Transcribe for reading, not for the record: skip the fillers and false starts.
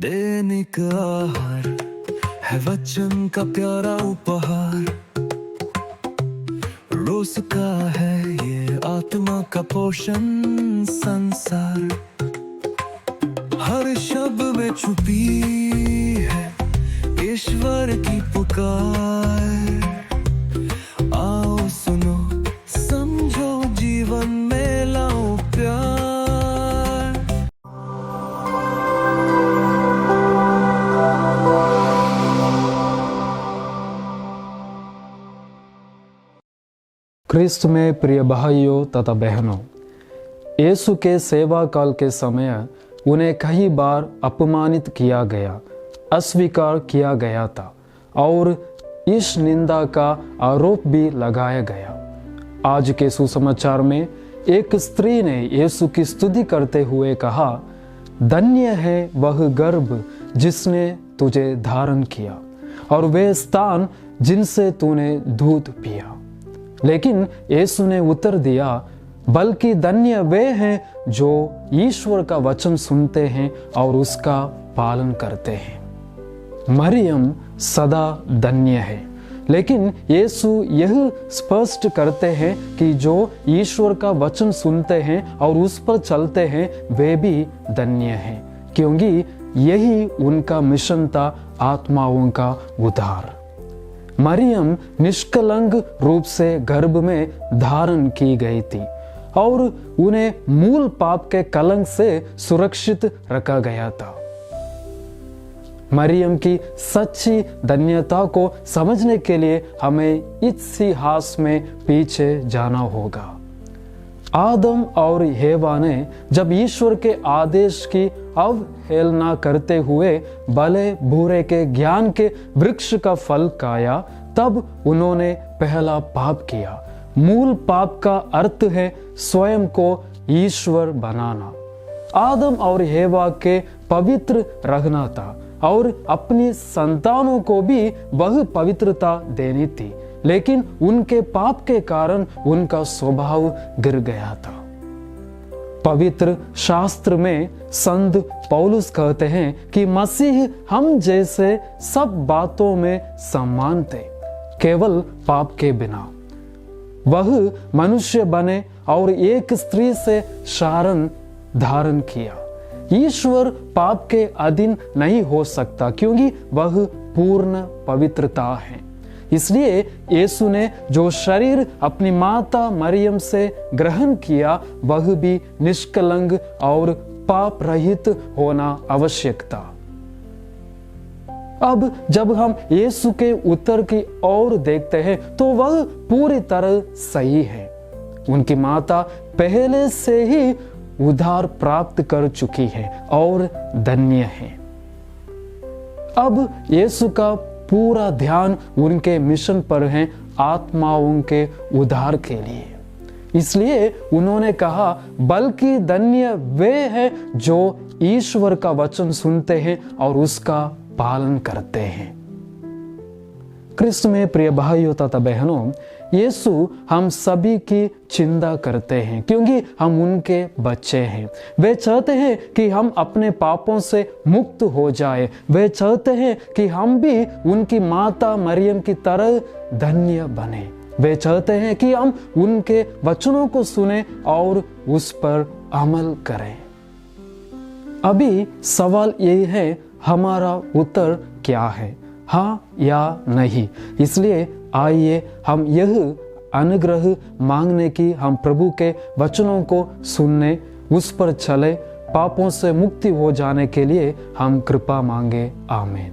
दैनिक आहार है वचन का प्यारा उपहार, रोज का है ये आत्मा का पोषण संसार। हर शब्द में छुपी है ईश्वर की पुकार। आओ सुनो समझो जीवन में लाओ प्यार। क्रिस्त में प्रिय भाइयों तथा बहनों, यीशु के सेवा काल के समय उन्हें कई बार अपमानित किया गया, अस्वीकार किया गया था और इस निंदा का आरोप भी लगाया गया। आज के सुसमाचार में एक स्त्री ने यीशु की स्तुति करते हुए कहा, धन्य है वह गर्भ जिसने तुझे धारण किया और वे स्तन जिनसे तूने दूध पिया। लेकिन यीशु ने उत्तर दिया, बल्कि धन्य वे हैं जो ईश्वर का वचन सुनते हैं और उसका पालन करते हैं। मरियम सदा धन्य है, लेकिन यीशु यह स्पष्ट करते हैं कि जो ईश्वर का वचन सुनते हैं और उस पर चलते हैं वे भी धन्य हैं, क्योंकि यही उनका मिशन था, आत्माओं का उद्धार। मरियम निष्कलंक रूप से गर्भ में धारण की गई थी और उन्हें मूल पाप के कलंक से सुरक्षित रखा गया था। मरियम की सच्ची धन्यता को समझने के लिए हमें इतिहास में पीछे जाना होगा। आदम और हेवा ने जब ईश्वर के आदेश की अवहेलना करते हुए भले बुरे के ज्ञान के वृक्ष का फल खाया, तब उन्होंने पहला पाप किया। मूल पाप का अर्थ है स्वयं को ईश्वर बनाना। आदम और हेवा के पवित्र रहना था और अपनी संतानों को भी वह पवित्रता देनी थी, लेकिन उनके पाप के कारण उनका स्वभाव गिर गया था। पवित्र शास्त्र में संत पौलुस कहते हैं कि मसीह हम जैसे सब बातों में समान थे, केवल पाप के बिना। वह मनुष्य बने और एक स्त्री से शरण धारण किया। ईश्वर पाप के अधीन नहीं हो सकता, क्योंकि वह पूर्ण पवित्रता है। इसलिए यीशु ने जो शरीर अपनी माता मरियम से ग्रहण किया, वह भी निष्कलंक और पाप रहित होना आवश्यक था। अब जब हम यीशु के उत्तर की ओर देखते हैं तो वह पूरी तरह सही है। उनकी माता पहले से ही उद्धार प्राप्त कर चुकी है और धन्य है। अब यीशु का पूरा ध्यान उनके मिशन पर है, आत्माओं के उद्धार के लिए। इसलिए उन्होंने कहा, बल्कि धन्य वे हैं जो ईश्वर का वचन सुनते हैं और उसका पालन करते हैं। क्रिस्त में प्रिय भाइयों तथा बहनों, यीशु हम सभी की चिंता करते हैं, क्योंकि हम उनके बच्चे हैं। वे चाहते हैं कि हम अपने पापों से मुक्त हो जाए। वे चाहते हैं कि हम भी उनकी माता मरियम की तरह धन्य बने। वे चाहते हैं कि हम उनके वचनों को सुने और उस पर अमल करें। अभी सवाल यही है, हमारा उत्तर क्या है, हाँ या नहीं? इसलिए आइए हम यह अनुग्रह मांगने की हम प्रभु के वचनों को सुनने, उस पर चले, पापों से मुक्ति हो जाने के लिए हम कृपा मांगे। आमीन।